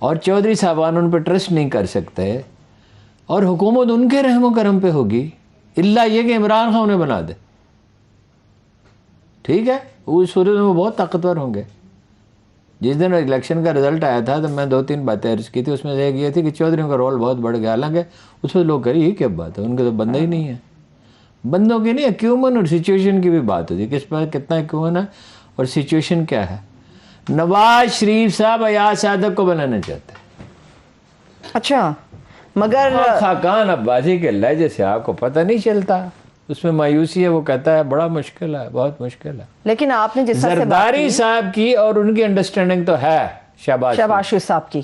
اور چودھری صاحبان ان پہ ٹرسٹ نہیں کر سکتے اور حکومت ان کے رحم و کرم پہ ہوگی الا یہ کہ عمران خان انہیں بنا دے. ٹھیک ہے, اس صورت میں وہ بہت طاقتور ہوں گے. جس دن الیکشن کا رزلٹ آیا تھا تو میں 2-3 باتیں عرض کی تھی, اس میں سے ایک یہ تھی کہ چودھریوں کا رول بہت بڑھ گیا. حالانکہ اس میں لوگ کہیں یہ کیا بات ہے, ان کے تو بندہ ہی نہیں ہے. بندوں کی نہیں, ایکیومن اور سچویشن کی بھی بات ہوتی ہے, کس پر کتنا ایکیومن ہے اور سچویشن کیا ہے. نواز شریف صاحب ایاز صادق کو بنانا چاہتے ہیں. اچھا, مگر خاقان عباسی کے لہجے سے آپ کو پتہ نہیں چلتا, اس میں مایوسی ہے. وہ کہتا ہے بڑا مشکل ہے, بہت مشکل ہے. لیکن آپ نے جس طرح سے بات زرداری کی صاحب کی اور ان کی انڈرسٹینڈنگ تو ہے شہباز شریف صاحب کی,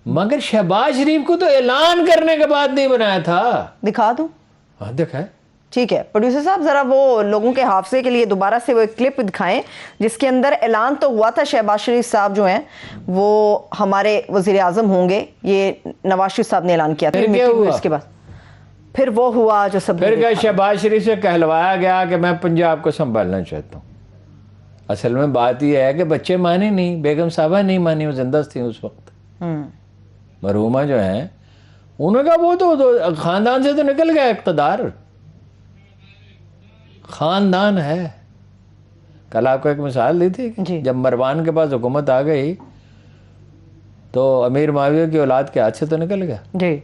مگر شہباز شریف کو تو اعلان کرنے کے بعد نہیں بنایا تھا. دکھا دوں؟ ہاں دکھائے. ٹھیک ہے پروڈیوسر صاحب, ذرا وہ لوگوں کے حافظے کے لیے دوبارہ سے وہ ایک کلپ دکھائیں جس کے اندر اعلان تو ہوا تھا شہباز شریف صاحب جو ہیں وہ ہمارے وزیر اعظم ہوں گے, یہ نواز شریف صاحب نے اعلان کیا تھا. پھر کیا ہوا؟ اس کے بعد پھر وہ ہوا جو سب پھر کہ شہباز شریف سے کہلوایا گیا کہ میں پنجاب کو سنبھالنا چاہتا ہوں. اصل میں بات یہ ہے کہ بچے مانے نہیں, بیگم صاحبہ نہیں مانی, وہ زندہ تھیں اس وقت. مرحومہ جو ہیں انہوں نے کہا وہ تو خاندان سے تو نکل گیا اقتدار, خاندان ہے. کل آپ کو ایک مثال دی تھی, جب مروان کے پاس حکومت آ گئی تو امیر معاویہ کی اولاد کے ہاتھ سے تو نکل گیا. جی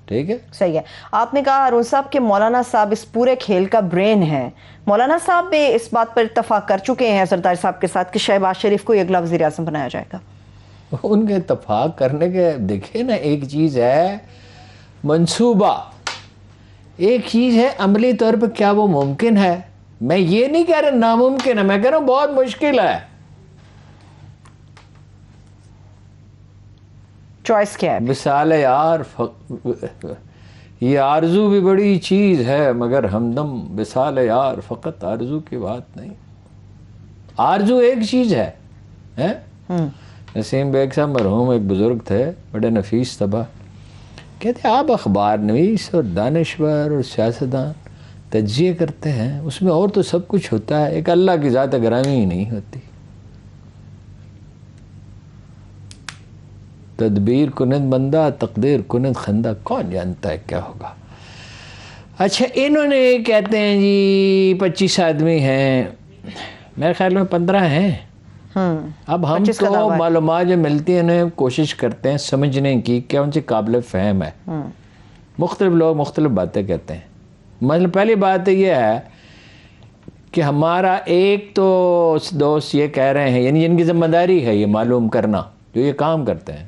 ٹھیک ہے, صحیح ہے. آپ نے کہا ہارون صاحب کہ مولانا صاحب اس پورے کھیل کا برین ہے. مولانا صاحب بھی اس بات پر اتفاق کر چکے ہیں زرداری صاحب کے ساتھ کہ شہباز شریف کو اگلا وزیر اعظم بنایا جائے گا. ان کے اتفاق کرنے کے دیکھیں نا, ایک چیز ہے منصوبہ, ایک چیز ہے عملی طور پہ کیا وہ ممکن ہے. میں یہ نہیں کہہ رہا ناممکن ہے, میں کہہ رہا ہوں بہت مشکل ہے. چوائس کیا ہے؟ مثال یار, یہ آرزو بھی بڑی چیز ہے مگر ہمدم مثال یار, فقط آرزو کی بات نہیں. آرزو ایک چیز ہے. نسیم بیگ صاحب مرحوم ایک بزرگ تھے, بڑے نفیس طبع, کہتے آپ اخبار نویس اور دانشور اور سیاستدان تجزیے کرتے ہیں, اس میں اور تو سب کچھ ہوتا ہے, ایک اللہ کی ذات گرامی ہی نہیں ہوتی. تدبیر کنند بندہ, تقدیر کنند خندہ, کون جانتا ہے کیا ہوگا. اچھا, انہوں نے کہتے ہیں جی 25 آدمی ہیں, میرے خیال میں 15 ہیں. اب ہم تو معلومات جو ملتی ہیں انہیں کوشش کرتے ہیں سمجھنے کی کہ ان سے قابل فہم ہے. مختلف لوگ مختلف باتیں کہتے ہیں. مطلب پہلی بات یہ ہے کہ ہمارا ایک تو دوست یہ کہہ رہے ہیں, یعنی جن کی ذمہ داری ہے یہ معلوم کرنا, جو یہ کام کرتے ہیں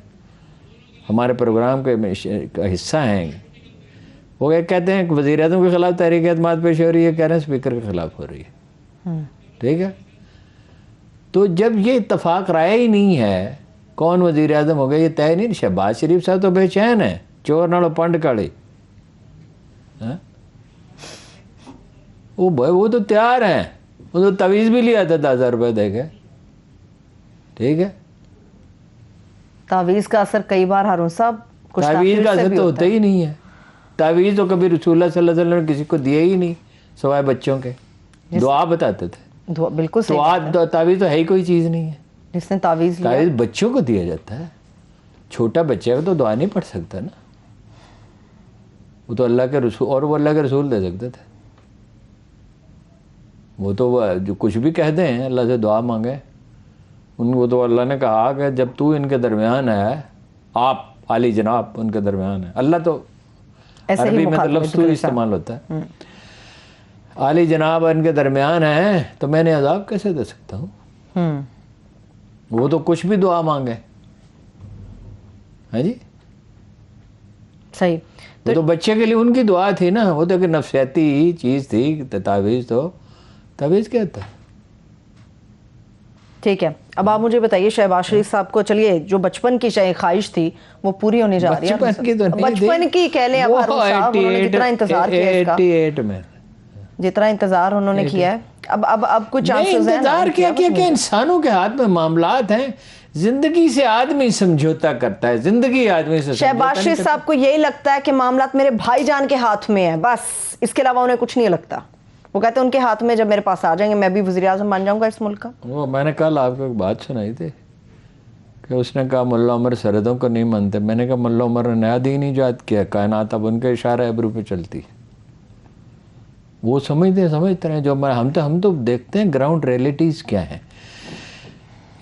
ہمارے پروگرام کے حصہ ہیں, وہ یہ کہتے ہیں کہ وزیر اعظم کے خلاف تحریک اعتماد پیش ہو رہی ہے, کہہ رہے ہیں اسپیکر کے خلاف ہو رہی ہے. ٹھیک ہے, تو جب یہ اتفاق رائے ہی نہیں ہے کون وزیر اعظم ہو گیا, یہ طے نہیں. شہباز شریف صاحب تو بے چین ہے, چور نالو پنڈ کاڑی, وہ تو تیار ہیں, وہ تو تعویذ بھی لیا تھا 10,000 روپے دے کے. ٹھیک ہے, تعویذ کا اثر کئی بار ہارون صاحب تعویذ کا اثر تو ہوتا ہی نہیں ہے. تعویذ تو کبھی رسول اللہ صلی اللہ علیہ وسلم نے کسی کو دیے ہی نہیں سوائے بچوں کے, دعا بتاتے تھے. بالکل تو تعویذ تو ہے ہی کوئی چیز نہیں ہے. جس نے تعویذ بچوں کو دیا جاتا ہے, چھوٹا بچہ تو دعا نہیں پڑھ سکتا نا, وہ تو اللہ کے رسول, اور وہ اللہ کے رسول دے سکتے تھے. وہ تو جو کچھ بھی کہہ دیں اللہ سے دعا مانگے, ان کو تو اللہ نے کہا کہ جب تو ان کے درمیان ہے, آپ عالی جناب ان کے درمیان ہے. اللہ تو عربی میں تو لفظ تو استعمال ہوتا ہے, عالی جناب ان کے درمیان ہیں, تو میں نے عذاب کیسے دے سکتا ہوں. وہ تو کچھ بھی دعا مانگے. ہاں جی, صحیح. وہ تو بچے کے لیے ان کی دعا تھی نا, وہ تو ایک نفسیاتی چیز تھی. تعویذ تو تعویذ کیا تھا. ٹھیک ہے, اب آپ مجھے بتائیے شہباز شریف صاحب کو, چلیے جو بچپن کی خواہش تھی وہ پوری ہونے جا رہی ہے. بچپن کی کہہ لیں اب ہارون صاحب, انہوں نے جتنا انتظار کیا اس کا, 88 میں جتنا انتظار انہوں نے کیا ہے, اب کچھ چانسز ہیں. انتظار کیا کہ انسانوں کے ہاتھ میں معاملات ہیں, زندگی سے آدمی سمجھوتا کرتا ہے, زندگی آدمی سے. شہباز شریف صاحب کو یہی لگتا ہے کہ معاملات میرے بھائی جان کے ہاتھ میں ہیں, بس اس کے علاوہ انہیں کچھ نہیں لگتا. وہ کہتے ہیں ان کے ہاتھ میں جب میرے پاس آ جائیں گے میں بھی وزیر اعظم بن جاؤں گا اس ملک کا. وہ میں نے کل آپ کو ایک بات سنائی تھی, کہ اس نے کہا ملا عمر سرحدوں کو نہیں مانتے. میں نے کہا ملا عمر نے نیا دین ایجاد کیا, کائنات اب ان کے اشارہ ابرو پہ چلتی ہے. وہ سمجھتے ہیں جو ہم تو دیکھتے ہیں گراؤنڈ ریئلٹیز کیا ہیں.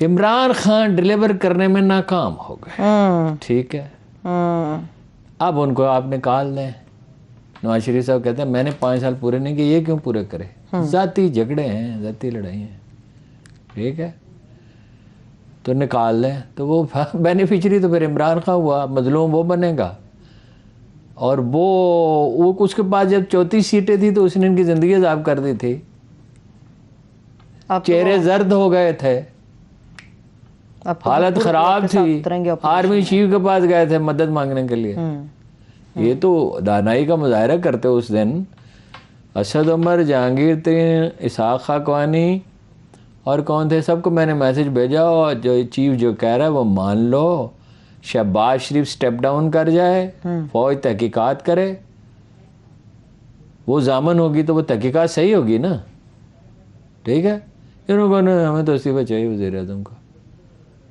عمران خان ڈیلیور کرنے میں ناکام ہو گئے, ٹھیک ہے, اب ان کو آپ نکال دیں. نواز شریف صاحب کہتے ہیں میں نے 5 سال پورے نہیں کیے, یہ کیوں پورے کرے؟ ذاتی جھگڑے ہیں, ذاتی لڑائی ہیں, ٹھیک ہے, تو نکال دیں. تو وہ بینیفیشری تو پھر عمران خان ہوا, مظلوم وہ بنے گا. اور وہ اس کے پاس جب 34 سیٹیں تھی تو اس نے ان کی زندگی عذاب کر دی تھی, چہرے زرد ہو گئے تھے, حالت خراب تھی. آرمی چیف کے پاس گئے تھے مدد مانگنے کے لیے. یہ تو دانائی کا مظاہرہ کرتے اس دن. اسد عمر, جہانگیر ترین, اسحاق خاقانی اور کون تھے, سب کو میں نے میسج بھیجا, اور جو چیف جو کہہ رہا ہے وہ مان لو. شہباز شریف سٹیپ ڈاؤن کر جائے, فوج تحقیقات کرے, وہ ضامن ہوگی تو وہ تحقیقات صحیح ہوگی نا, ٹھیک ہے. انہوں نے ہمیں تو استعفیٰ چاہیے وزیر اعظم کا,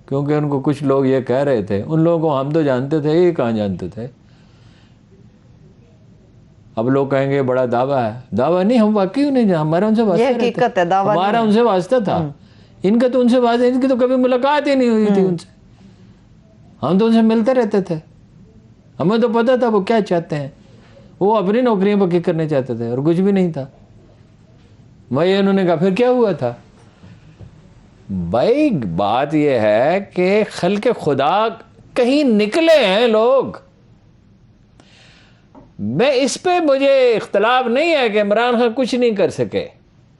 کیونکہ ان کو کچھ لوگ یہ کہہ رہے تھے. ان لوگوں کو ہم تو جانتے تھے, یہ کہاں جانتے تھے. اب لوگ کہیں گے بڑا دعویٰ ہے. دعویٰ نہیں, ہم واقعی نہیں, ہمارا ان سے واسطہ رہتا, ہمارا ان سے واسطہ تھا. ان کا تو ان سے واسطہ, ان کی تو کبھی ملاقات ہی نہیں ہوئی تھی ان سے. ہم تو ان سے ملتے رہتے تھے, ہمیں تو پتہ تھا وہ کیا چاہتے ہیں. وہ اپنی نوکریاں پکی کرنے چاہتے تھے اور کچھ بھی نہیں تھا. وہی انہوں نے کہا پھر کیا ہوا تھا. بھائی بات یہ ہے کہ خلق خدا کہیں نکلے ہیں لوگ. میں اس پہ مجھے اختلاف نہیں ہے کہ عمران خان کچھ نہیں کر سکے,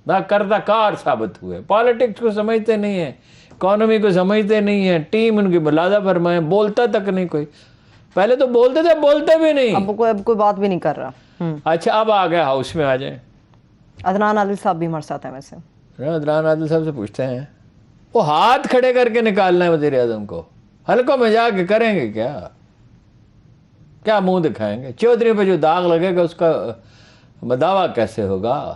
نہ کردہ کار ثابت ہوئے. پالیٹکس کو سمجھتے نہیں ہیں, اکانومی کو سمجھتے نہیں ہیں, ٹیم ان کی ملازہ فرمائیں, بولتا تک نہیں کوئی. پہلے تو بولتے تھے, بولتے بھی نہیں. اب کوئی بات بھی نہیں کر رہا. اچھا اب آ گئے ہاؤس میں, آ جائیں. عدنان عادل صاحب بھی ہمارے ساتھ ہیں ویسے. عدنان عادل صاحب سے پوچھتے ہیں, وہ ہاتھ کھڑے کر کے نکالنا ہے وزیر اعظم کو, حلقوں میں جا کے کریں گے کیا منہ دکھائیں گے؟ چودھری پہ جو داغ لگے گا اس کا دعویٰ کیسے ہوگا؟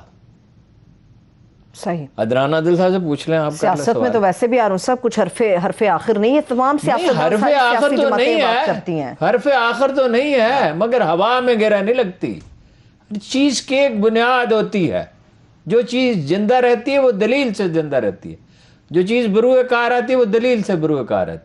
صحیح. عدنان عادل صاحب سے پوچھ لیں. آپ سیاست میں تو ویسے بھی سب کچھ حرف آخر نہیں ہے. تمام سیاست حرف آخر تو نہیں ہے, حرف آخر تو نہیں ہے, مگر ہوا میں گرہ نہیں لگتی. چیز کی ایک بنیاد ہوتی ہے. جو چیز زندہ رہتی ہے وہ دلیل سے زندہ رہتی ہے, جو چیز بروئے کار آتی ہے وہ دلیل سے بروئے کار آتی ہے.